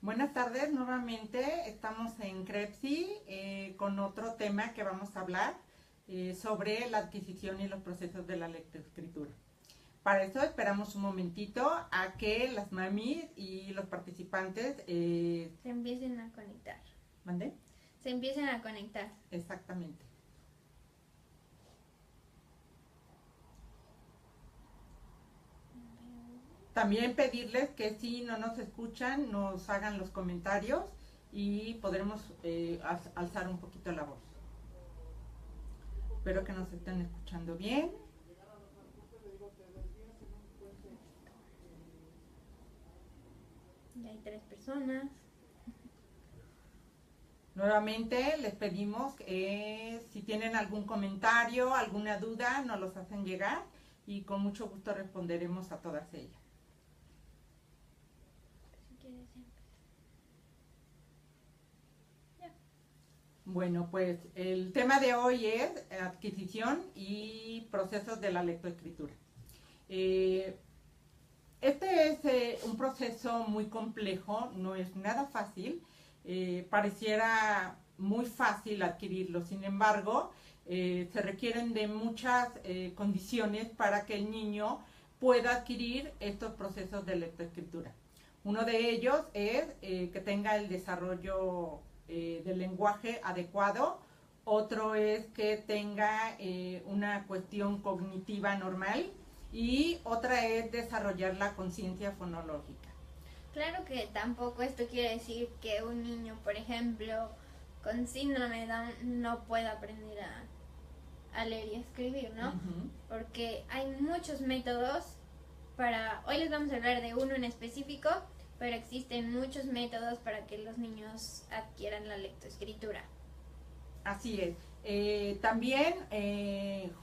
Buenas tardes, nuevamente estamos en CREPSI con otro tema que vamos a hablar sobre la adquisición y los procesos de la lectoescritura. Para eso esperamos un momentito a que las mamis y los participantes se empiecen a conectar. ¿Mande? Se empiecen a conectar. Exactamente. También pedirles que si no nos escuchan, nos hagan los comentarios y podremos alzar un poquito la voz. Espero que nos estén escuchando bien. Ya hay 3 personas. Nuevamente les pedimos que si tienen algún comentario, alguna duda, nos los hacen llegar y con mucho gusto responderemos a todas ellas. Bueno, pues el tema de hoy es adquisición y procesos de la lectoescritura. Este es un proceso muy complejo, no es nada fácil, pareciera muy fácil adquirirlo, sin embargo, se requieren de muchas condiciones para que el niño pueda adquirir estos procesos de lectoescritura. Uno de ellos es que tenga el desarrollo del lenguaje adecuado, otro es que tenga una cuestión cognitiva normal y otra es desarrollar la conciencia fonológica. Claro que tampoco esto quiere decir que un niño, por ejemplo, con síndrome de Down no pueda aprender a leer y escribir, ¿no? Porque hay muchos métodos para... Hoy les vamos a hablar de uno en específico, pero existen muchos métodos para que los niños adquieran la lectoescritura. Así es. También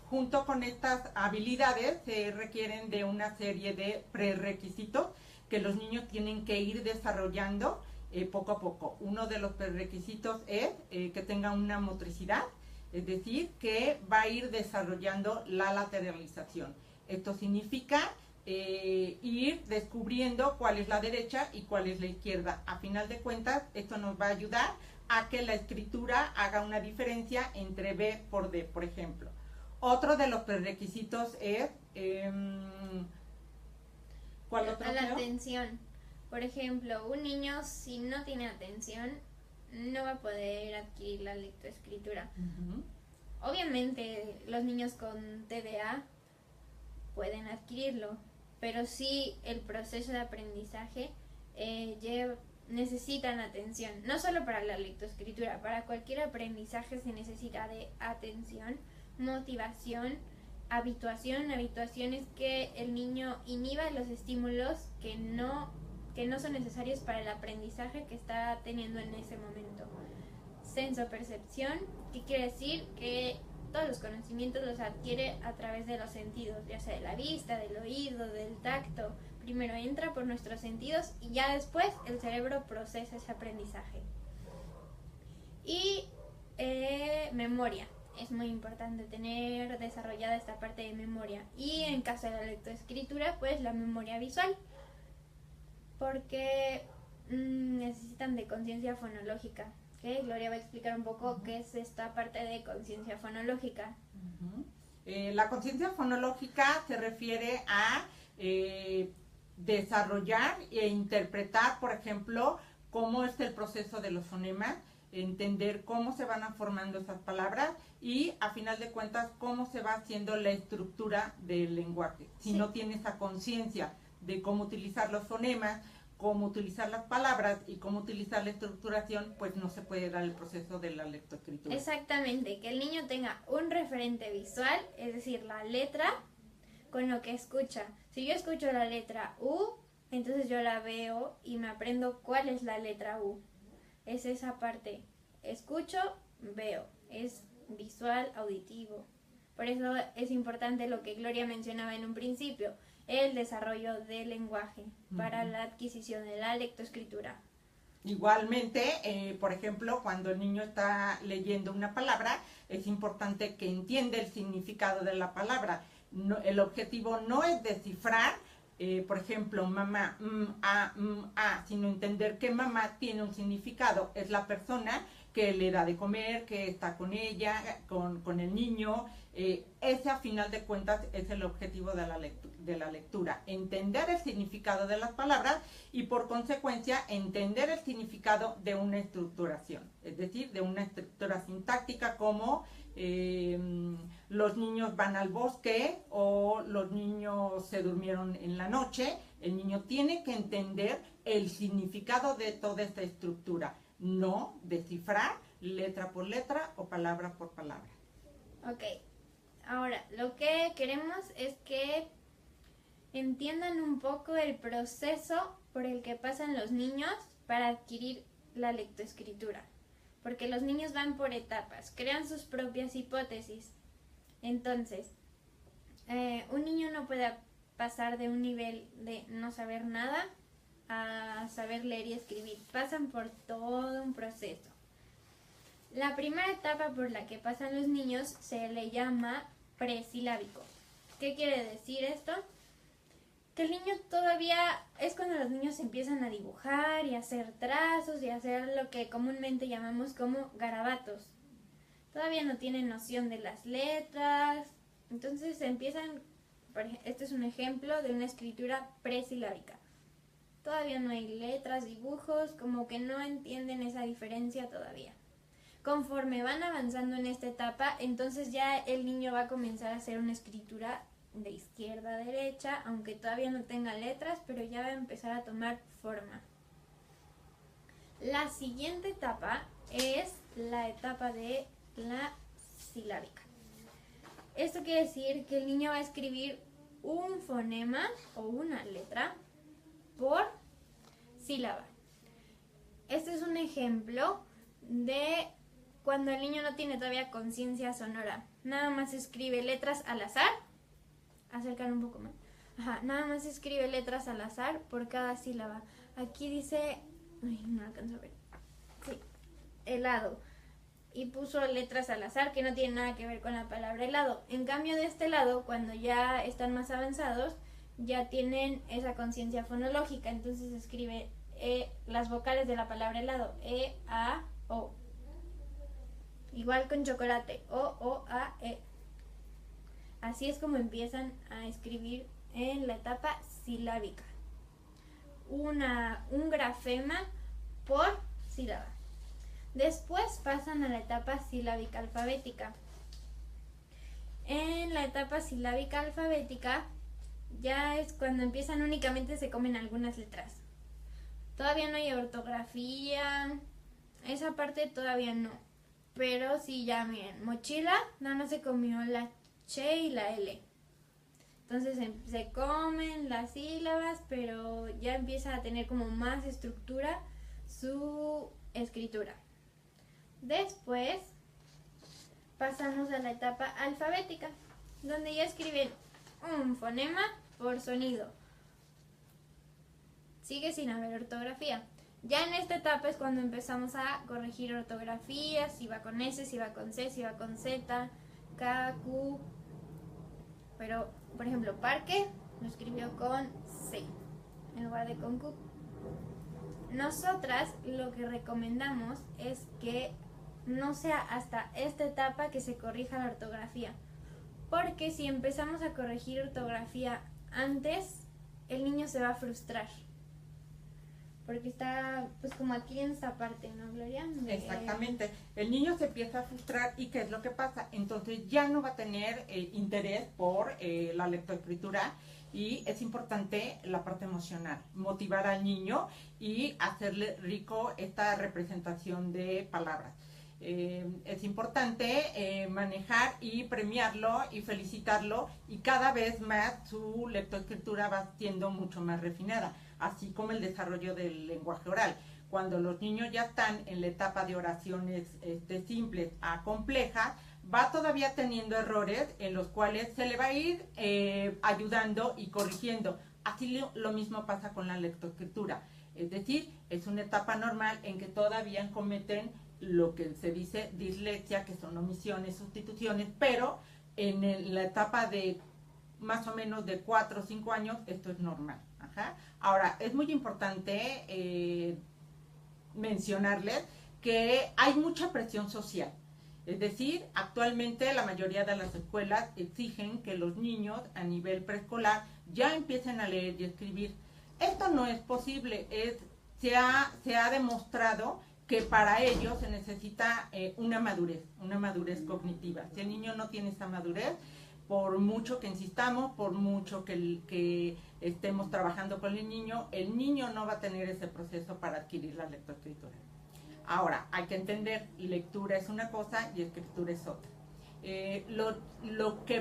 junto con estas habilidades se requieren de una serie de prerequisitos que los niños tienen que ir desarrollando poco a poco. Uno de los prerequisitos es que tenga una motricidad, es decir, que va a ir desarrollando la lateralización. Esto significa ir descubriendo cuál es la derecha y cuál es la izquierda. A final de cuentas, esto nos va a ayudar a que la escritura haga una diferencia entre B por D, por ejemplo. Otro de los prerequisitos es... ¿cuál otro? La atención. Por ejemplo, un niño si no tiene atención no va a poder adquirir la lectoescritura. Obviamente los niños con TDA pueden adquirirlo, pero sí el proceso de aprendizaje necesitan atención, no solo para la lectoescritura, para cualquier aprendizaje se necesita de atención, motivación, habituación. Habituación es que el niño inhiba los estímulos que no son necesarios para el aprendizaje que está teniendo en ese momento. Sensopercepción, que quiere decir que todos los conocimientos los adquiere a través de los sentidos, ya sea de la vista, del oído, del tacto. Primero entra por nuestros sentidos y ya después el cerebro procesa ese aprendizaje. Y memoria. Es muy importante tener desarrollada esta parte de memoria. Y en caso de la lectoescritura, pues la memoria visual. Porque necesitan de conciencia fonológica. ¿Okay? Gloria va a explicar un poco qué es esta parte de conciencia fonológica. La conciencia fonológica se refiere a desarrollar e interpretar, por ejemplo, cómo es el proceso de los fonemas, entender cómo se van formando esas palabras y, a final de cuentas, cómo se va haciendo la estructura del lenguaje. Si no tiene esa conciencia de cómo utilizar los fonemas, cómo utilizar las palabras y cómo utilizar la estructuración, pues no se puede dar el proceso de la lectoescritura. Exactamente, que el niño tenga un referente visual, es decir, la letra, con lo que escucha. Si yo escucho la letra U, entonces yo la veo y me aprendo cuál es la letra U. Es esa parte. Escucho, veo. Es visual, auditivo. Por eso es importante lo que Gloria mencionaba en un principio, el desarrollo del lenguaje para la adquisición de la lectoescritura. Igualmente, por ejemplo, cuando el niño está leyendo una palabra, es importante que entienda el significado de la palabra. No, el objetivo no es descifrar por ejemplo, mamá, sino entender que mamá tiene un significado, es la persona que le da de comer, que está con ella, con el niño. Ese a final de cuentas es el objetivo de la lectura, entender el significado de las palabras y por consecuencia entender el significado de una estructuración, es decir, de una estructura sintáctica como los niños van al bosque o los niños se durmieron en la noche. El niño tiene que entender el significado de toda esta estructura, no descifrar letra por letra o palabra por palabra. Ok, ahora lo que queremos es que entiendan un poco el proceso por el que pasan los niños para adquirir la lectoescritura, porque los niños van por etapas, crean sus propias hipótesis. Entonces, un niño no puede pasar de un nivel de no saber nada a saber leer y escribir, pasan por todo un proceso. La primera etapa por la que pasan los niños se le llama presilábico. ¿Qué quiere decir esto? Que el niño todavía es cuando los niños empiezan a dibujar y a hacer trazos y a hacer lo que comúnmente llamamos como garabatos. Todavía no tienen noción de las letras, entonces empiezan, este es un ejemplo de una escritura presilábica. Todavía no hay letras, dibujos, como que no entienden esa diferencia todavía. Conforme van avanzando en esta etapa, entonces ya el niño va a comenzar a hacer una escritura de izquierda a derecha, aunque todavía no tenga letras, pero ya va a empezar a tomar forma. La siguiente etapa es la etapa de la silábica. Esto quiere decir que el niño va a escribir un fonema o una letra por sílaba. Este es un ejemplo de cuando el niño no tiene todavía conciencia sonora. Nada más escribe letras al azar. Acercar un poco más. Nada más escribe letras al azar por cada sílaba. Aquí dice, no alcanzo a ver. Sí, helado. Y puso letras al azar que no tienen nada que ver con la palabra helado. En cambio de este lado, cuando ya están más avanzados, ya tienen esa conciencia fonológica. Entonces escribe las vocales de la palabra helado. E, A, O. Igual con chocolate. O, A, E. Así es como empiezan a escribir en la etapa silábica. Un grafema por sílaba. Después pasan a la etapa silábica alfabética. En la etapa silábica alfabética ya es cuando empiezan únicamente se comen algunas letras. Todavía no hay ortografía, esa parte todavía no. Pero sí, ya miren, mochila, nada más se comió la Ch y la L. Entonces se comen las sílabas, pero ya empieza a tener como más estructura su escritura. Después pasamos a la etapa alfabética, donde ya escriben un fonema por sonido. Sigue sin haber ortografía. Ya en esta etapa es cuando empezamos a corregir ortografía, si va con S, si va con C, si va con Z, K, Q. Pero, por ejemplo, parque lo escribió con C en lugar de con Q. Nosotras lo que recomendamos es que no sea hasta esta etapa que se corrija la ortografía. Porque si empezamos a corregir ortografía antes, el niño se va a frustrar. Porque está pues como aquí en esta parte, ¿no, Gloria? Exactamente. El niño se empieza a frustrar y ¿qué es lo que pasa? Entonces ya no va a tener interés por la lectoescritura y es importante la parte emocional, motivar al niño y hacerle rico esta representación de palabras. Es importante manejar y premiarlo y felicitarlo y cada vez más su lectoescritura va siendo mucho más refinada, así como el desarrollo del lenguaje oral. Cuando los niños ya están en la etapa de oraciones simples a complejas, va todavía teniendo errores en los cuales se le va a ir ayudando y corrigiendo. Así lo mismo pasa con la lectoescritura. Es decir, es una etapa normal en que todavía cometen lo que se dice dislexia, que son omisiones, sustituciones, pero en la etapa de más o menos de 4 o 5 años, esto es normal. Ajá. Ahora, es muy importante mencionarles que hay mucha presión social. Es decir, actualmente la mayoría de las escuelas exigen que los niños a nivel preescolar ya empiecen a leer y escribir. Esto no es posible, se ha demostrado que para ello se necesita una madurez cognitiva. Si el niño no tiene esa madurez, por mucho que insistamos, por mucho que estemos trabajando con el niño no va a tener ese proceso para adquirir la lectoescritura. Ahora, hay que entender, lectura es una cosa y escritura es otra. Lo que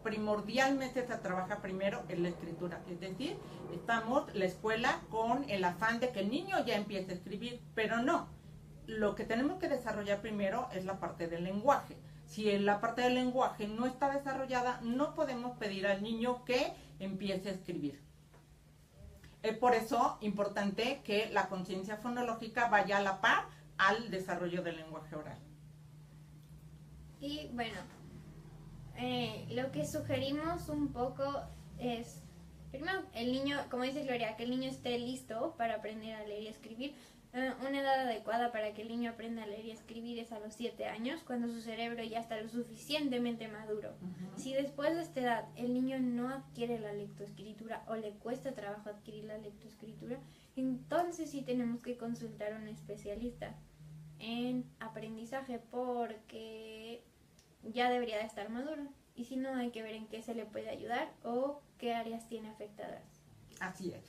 primordialmente se trabaja primero es la escritura, es decir, estamos la escuela con el afán de que el niño ya empiece a escribir, pero no, lo que tenemos que desarrollar primero es la parte del lenguaje. Si la parte del lenguaje no está desarrollada, no podemos pedir al niño que empiece a escribir. Es por eso importante que la conciencia fonológica vaya a la par al desarrollo del lenguaje oral. Y bueno, lo que sugerimos un poco es, primero, el niño, como dice Gloria, que el niño esté listo para aprender a leer y escribir. Una edad adecuada para que el niño aprenda a leer y escribir es a los 7 años, cuando su cerebro ya está lo suficientemente maduro. Si después de esta edad el niño no adquiere la lectoescritura o le cuesta trabajo adquirir la lectoescritura, entonces sí tenemos que consultar a un especialista en aprendizaje, porque ya debería de estar maduro. Y si no, hay que ver en qué se le puede ayudar o qué áreas tiene afectadas. Así es.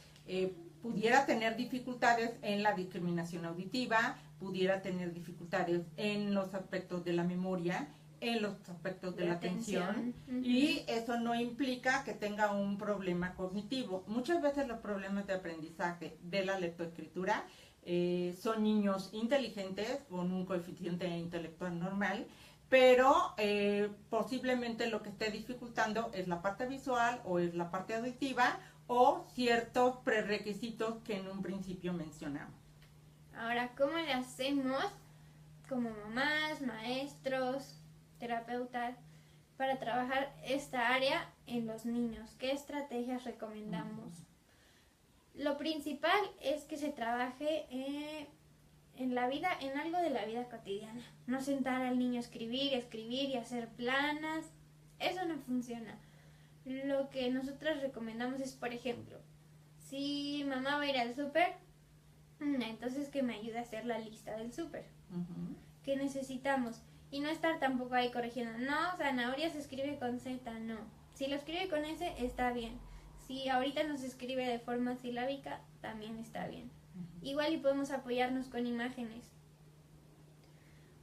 Pudiera tener dificultades en la discriminación auditiva, pudiera tener dificultades en los aspectos de la memoria, en los aspectos de la atención, y eso no implica que tenga un problema cognitivo. Muchas veces los problemas de aprendizaje de la lectoescritura son niños inteligentes con un coeficiente intelectual normal, pero posiblemente lo que esté dificultando es la parte visual o es la parte auditiva o ciertos prerequisitos que en un principio mencionamos. Ahora, ¿cómo le hacemos como mamás, maestros, terapeutas para trabajar esta área en los niños? ¿Qué estrategias recomendamos? Lo principal es que se trabaje en la vida, en algo de la vida cotidiana. No sentar al niño a escribir y hacer planas. Eso no funciona. Lo que nosotros recomendamos es, por ejemplo, si mamá va a ir al súper, entonces que me ayude a hacer la lista del súper. ¿Qué necesitamos? Y no estar tampoco ahí corrigiendo. No, zanahoria se escribe con Z, no. Si lo escribe con S, está bien. Si ahorita nos escribe de forma silábica, también está bien. Igual y podemos apoyarnos con imágenes.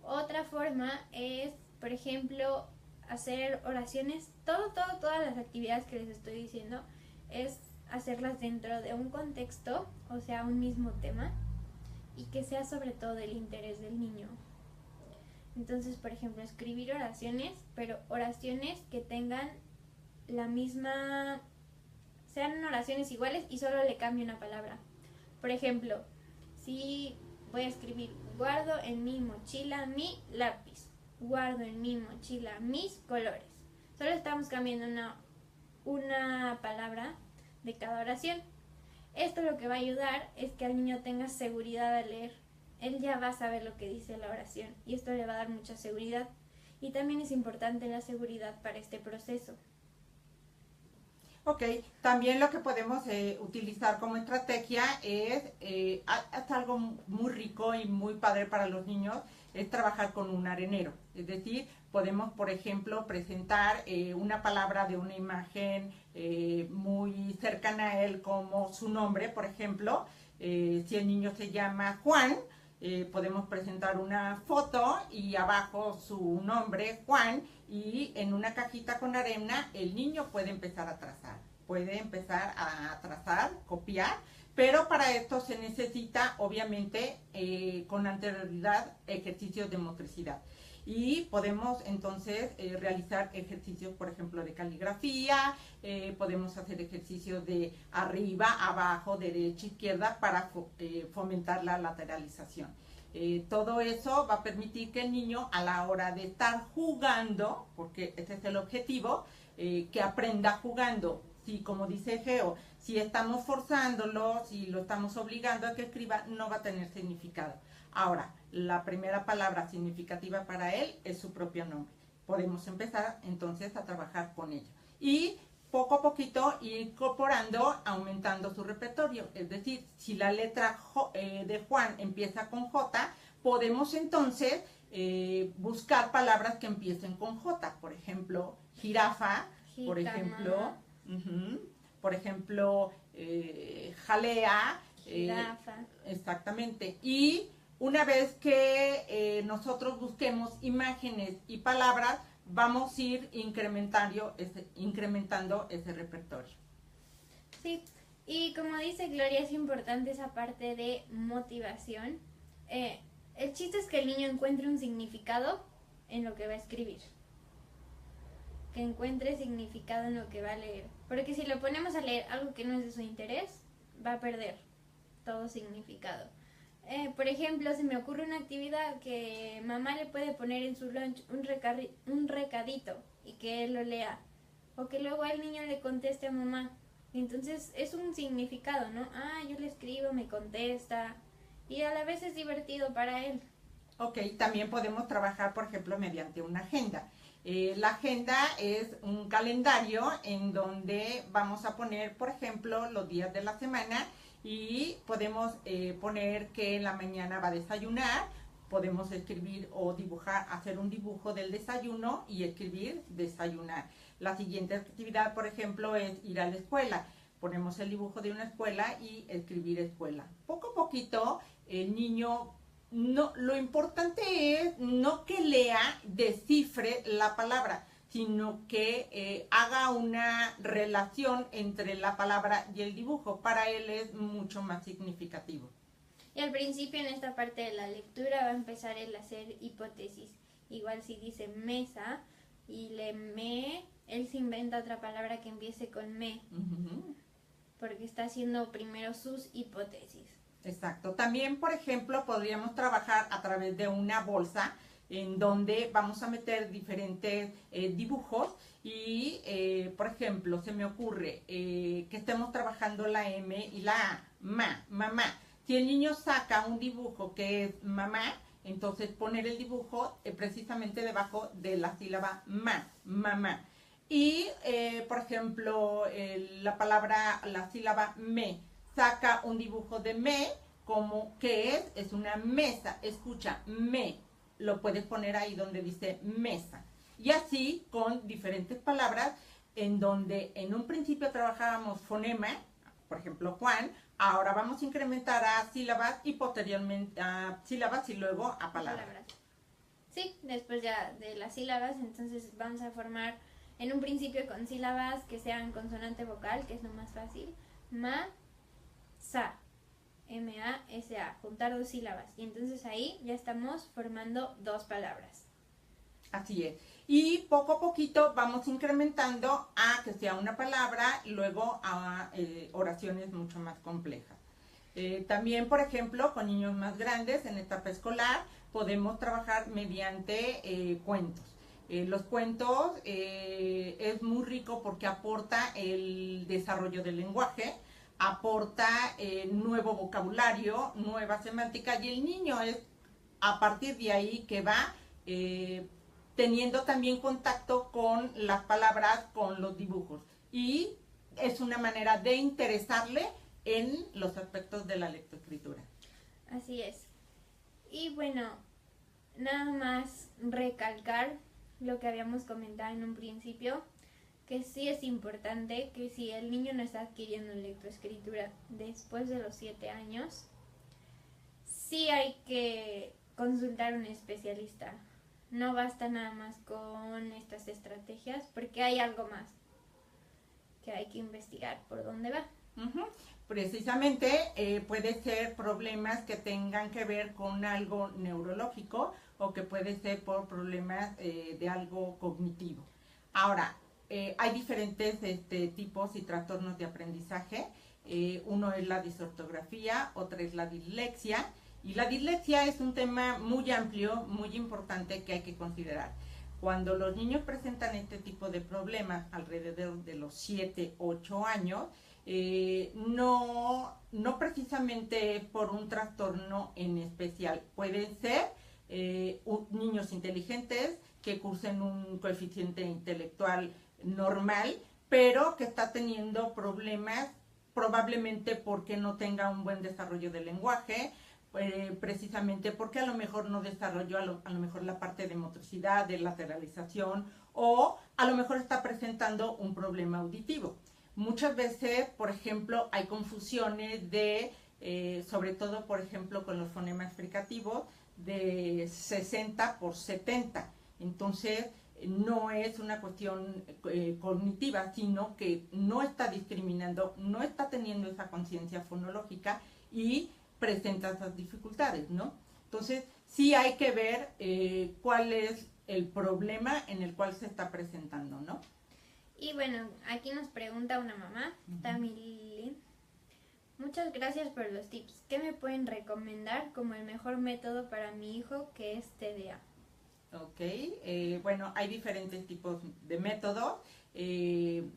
Otra forma es, por ejemplo, hacer oraciones. Todas las actividades que les estoy diciendo es hacerlas dentro de un contexto, o sea, un mismo tema, y que sea sobre todo del interés del niño. Entonces, por ejemplo, escribir oraciones, pero oraciones que tengan la misma, sean oraciones iguales y solo le cambie una palabra. Por ejemplo, si voy a escribir, guardo en mi mochila mi lápiz, guardo en mi mochila mis colores. Solo estamos cambiando una palabra de cada oración. Esto lo que va a ayudar es que el niño tenga seguridad al leer. Él ya va a saber lo que dice la oración y esto le va a dar mucha seguridad. Y también es importante la seguridad para este proceso. Ok, también lo que podemos utilizar como estrategia es algo muy rico y muy padre para los niños, es trabajar con un arenero. Es decir, podemos, por ejemplo, presentar una palabra de una imagen muy cercana a él, como su nombre, por ejemplo. Si el niño se llama Juan, podemos presentar una foto y abajo su nombre, Juan, y en una cajita con arena el niño puede empezar a trazar, copiar, pero para esto se necesita, obviamente, con anterioridad, ejercicios de motricidad. Y podemos entonces realizar ejercicios, por ejemplo, de caligrafía, podemos hacer ejercicios de arriba, abajo, derecha, izquierda, para fomentar la lateralización. Todo eso va a permitir que el niño, a la hora de estar jugando, porque ese es el objetivo, que aprenda jugando. Si, como dice Geo, si estamos forzándolo, si lo estamos obligando a que escriba, no va a tener significado. Ahora, la primera palabra significativa para él es su propio nombre. Podemos empezar entonces a trabajar con ello. Y poco a poquito ir incorporando, aumentando su repertorio. Es decir, si la letra de Juan empieza con J, podemos entonces buscar palabras que empiecen con J. Por ejemplo, jirafa, por ejemplo, jalea. Jirafa. Exactamente. Y una vez que nosotros busquemos imágenes y palabras, vamos a ir incrementando ese repertorio. Sí, y como dice Gloria, es importante esa parte de motivación. El chiste es que el niño encuentre un significado en lo que va a escribir. Que encuentre significado en lo que va a leer. Porque si lo ponemos a leer algo que no es de su interés, va a perder todo significado. Por ejemplo, se me ocurre una actividad que mamá le puede poner en su lunch un recadito y que él lo lea. O que luego el niño le conteste a mamá. Entonces es un significado, ¿no? Yo le escribo, me contesta. Y a la vez es divertido para él. Ok, también podemos trabajar, por ejemplo, mediante una agenda. La agenda es un calendario en donde vamos a poner, por ejemplo, los días de la semana y podemos poner que en la mañana va a desayunar. Podemos escribir o dibujar, hacer un dibujo del desayuno y escribir desayunar. La siguiente actividad, por ejemplo, es ir a la escuela. Ponemos el dibujo de una escuela y escribir escuela. Poco a poquito el niño, lo importante es no que lea, descifre la palabra, sino que haga una relación entre la palabra y el dibujo. Para él es mucho más significativo. Y al principio en esta parte de la lectura va a empezar él a hacer hipótesis. Igual si dice mesa y él se inventa otra palabra que empiece con me. Porque está haciendo primero sus hipótesis. Exacto. También, por ejemplo, podríamos trabajar a través de una bolsa en donde vamos a meter diferentes dibujos y, por ejemplo, se me ocurre que estemos trabajando la M y la A, mamá. Si el niño saca un dibujo que es mamá, entonces poner el dibujo precisamente debajo de la sílaba mamá. Y, por ejemplo, la sílaba me, saca un dibujo de me, como que es una mesa. Escucha, me, lo puedes poner ahí donde dice mesa. Y así con diferentes palabras en donde en un principio trabajábamos fonema, por ejemplo Juan, ahora vamos a incrementar a sílabas y posteriormente a sílabas y luego a palabras. Sí, después ya de las sílabas, entonces vamos a formar en un principio con sílabas que sean consonante vocal, que es lo más fácil. Sa, M-A-S-A, juntar dos sílabas. Y entonces ahí ya estamos formando dos palabras. Así es. Y poco a poquito vamos incrementando a que sea una palabra y luego a oraciones mucho más complejas. También, por ejemplo, con niños más grandes en etapa escolar podemos trabajar mediante cuentos. Los cuentos es muy rico porque aporta el desarrollo del lenguaje, aporta nuevo vocabulario, nueva semántica, y el niño es a partir de ahí que va teniendo también contacto con las palabras, con los dibujos, y es una manera de interesarle en los aspectos de la lectoescritura. Así es. Y bueno, nada más recalcar lo que habíamos comentado en un principio, que sí es importante que si el niño no está adquiriendo lectoescritura después de los 7 años, sí hay que consultar a un especialista. No basta nada más con estas estrategias, porque hay algo más que hay que investigar por dónde va. Precisamente puede ser problemas que tengan que ver con algo neurológico o que puede ser por problemas de algo cognitivo. Ahora, hay diferentes tipos y trastornos de aprendizaje. Uno es la disortografía, otra es la dislexia. Y la dislexia es un tema muy amplio, muy importante que hay que considerar. Cuando los niños presentan este tipo de problemas alrededor de los 7, 8 años, no precisamente por un trastorno en especial. Pueden ser niños inteligentes que cursen un coeficiente intelectual normal, pero que está teniendo problemas probablemente porque no tenga un buen desarrollo del lenguaje, precisamente porque a lo mejor no desarrolló a lo mejor la parte de motricidad, de lateralización, o a lo mejor está presentando un problema auditivo. Muchas veces, por ejemplo, hay confusiones de, sobre todo, por ejemplo, con los fonemas fricativos, de 60 por 70. Entonces, no es una cuestión cognitiva, sino que no está discriminando, no está teniendo esa conciencia fonológica y presenta esas dificultades, ¿no? Entonces, sí hay que ver cuál es el problema en el cual se está presentando, ¿no? Y bueno, aquí nos pregunta una mamá, Tamil. Muchas gracias por los tips. ¿Qué me pueden recomendar como el mejor método para mi hijo que es TDA? Ok, bueno, hay diferentes tipos de métodos.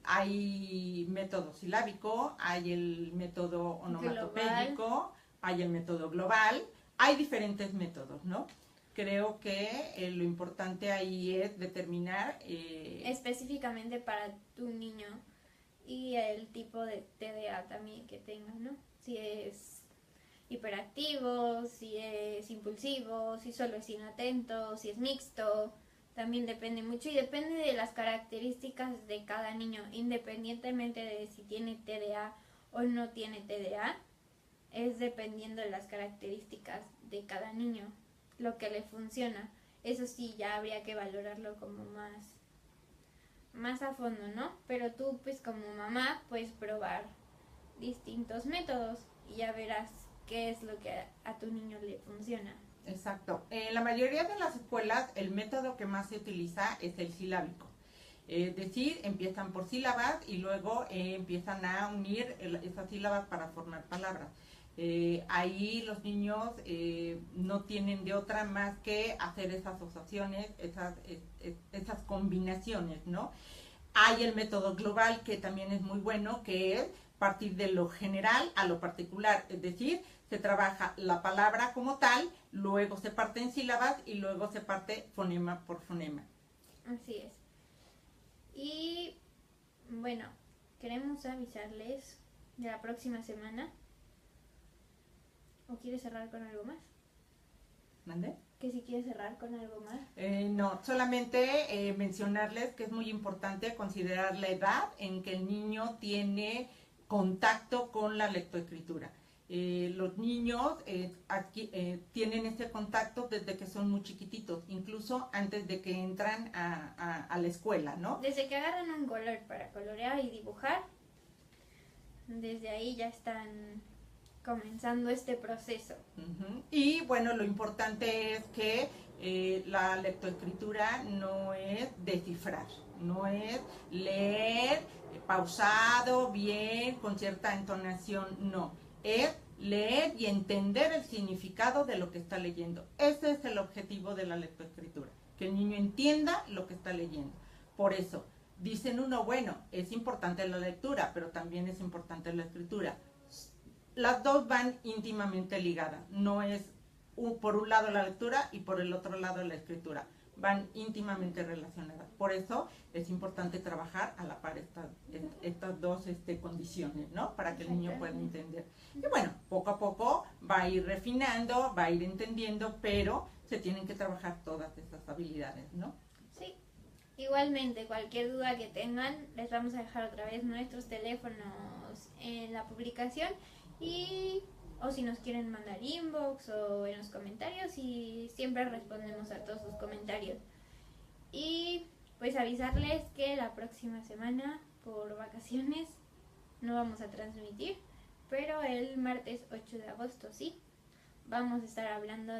Hay método silábico, hay el método onomatopéyico, hay el método global. Hay diferentes métodos, ¿no? Creo que lo importante ahí es determinar específicamente para tu niño y el tipo de TDA también que tenga, ¿no? Si es hiperactivo, si es impulsivo, si solo es inatento, si es mixto, también depende mucho y depende de las características de cada niño, independientemente de si tiene TDA o no tiene TDA, es dependiendo de las características de cada niño, lo que le funciona. Eso sí, ya habría que valorarlo como más a fondo, ¿no? Pero tú, pues como mamá, puedes probar distintos métodos y ya verás qué es lo que a tu niño le funciona. Exacto. En la mayoría de las escuelas, el método que más se utiliza es el silábico. Es decir, empiezan por sílabas y luego empiezan a unir esas sílabas para formar palabras. Ahí los niños no tienen de otra más que hacer esas asociaciones, esas combinaciones, ¿no? Hay el método global que también es muy bueno, que es partir de lo general a lo particular, es decir, se trabaja la palabra como tal, luego se parte en sílabas y luego se parte fonema por fonema. Así es. Y bueno, queremos avisarles de la próxima semana. ¿O quieres cerrar con algo más? ¿Mande? Que si quieres cerrar con algo más. No, solamente mencionarles que es muy importante considerar la edad en que el niño tiene contacto con la lectoescritura. Los niños tienen ese contacto desde que son muy chiquititos, incluso antes de que entran a la escuela, ¿no? Desde que agarran un color para colorear y dibujar, desde ahí ya están comenzando este proceso. Y bueno, lo importante es que la lectoescritura no es descifrar, no es leer pausado, bien, con cierta entonación, no, es leer y entender el significado de lo que está leyendo. Ese es el objetivo de la lectoescritura, que el niño entienda lo que está leyendo. Por eso, dicen uno, bueno, es importante la lectura, pero también es importante la escritura. Las dos van íntimamente ligadas, no es por un lado la lectura y por el otro lado la escritura, van íntimamente relacionadas. Por eso es importante trabajar a la par estas dos condiciones, ¿no? Para que el niño pueda entender. Y bueno, poco a poco va a ir refinando, va a ir entendiendo, pero se tienen que trabajar todas esas habilidades, ¿no? Sí. Igualmente, cualquier duda que tengan, les vamos a dejar otra vez nuestros teléfonos en la publicación o si nos quieren mandar inbox o en los comentarios y siempre respondemos a todos sus comentarios. Y pues avisarles que la próxima semana por vacaciones no vamos a transmitir, pero el martes 8 de agosto sí, vamos a estar hablando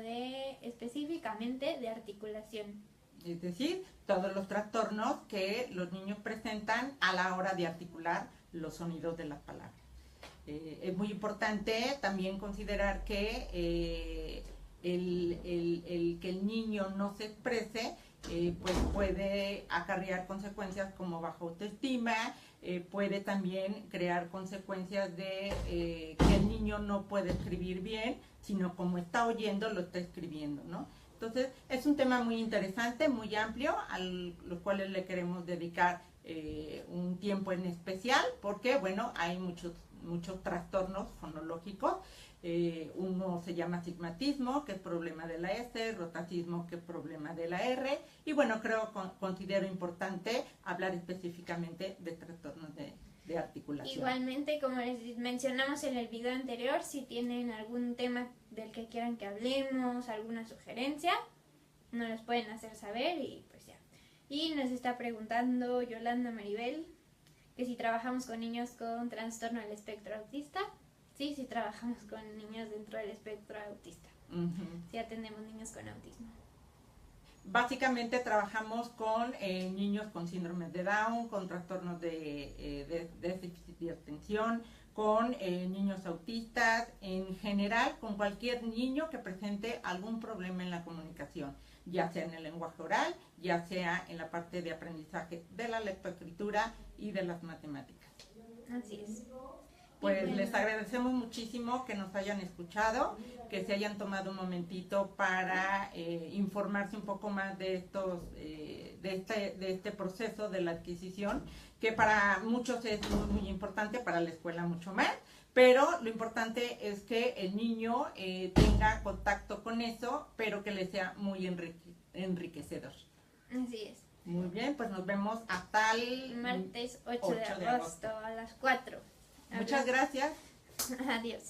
específicamente de articulación. Es decir, todos los trastornos que los niños presentan a la hora de articular los sonidos de las palabras. Es muy importante también considerar que el que el niño no se exprese pues puede acarrear consecuencias como baja autoestima, puede también crear consecuencias de que el niño no puede escribir bien, sino como está oyendo lo está escribiendo, ¿no? Entonces es un tema muy interesante, muy amplio, a los cuales le queremos dedicar un tiempo en especial, porque bueno, hay muchos trastornos fonológicos. Uno se llama astigmatismo, que es problema de la S, rotacismo, que es problema de la R, y bueno, considero importante hablar específicamente de trastornos de articulación. Igualmente, como les mencionamos en el video anterior, si tienen algún tema del que quieran que hablemos, alguna sugerencia, nos los pueden hacer saber y pues ya. Y nos está preguntando Yolanda Maribel que si trabajamos con niños con trastorno del espectro autista. Sí, sí trabajamos con niños dentro del espectro autista. Sí atendemos niños con autismo. Básicamente trabajamos con niños con síndrome de Down, con trastornos de déficit de atención, con niños autistas, en general con cualquier niño que presente algún problema en la comunicación, ya sea en el lenguaje oral, ya sea en la parte de aprendizaje de la lectoescritura y de las matemáticas. Así es. Pues les agradecemos muchísimo que nos hayan escuchado, que se hayan tomado un momentito para informarse un poco más de este proceso de la adquisición, que para muchos es muy importante, para la escuela mucho más, pero lo importante es que el niño tenga contacto con eso, pero que le sea muy enriquecedor. Así es. Muy bien, pues nos vemos hasta el martes 8 de agosto a las 4. Muchas gracias. Adiós.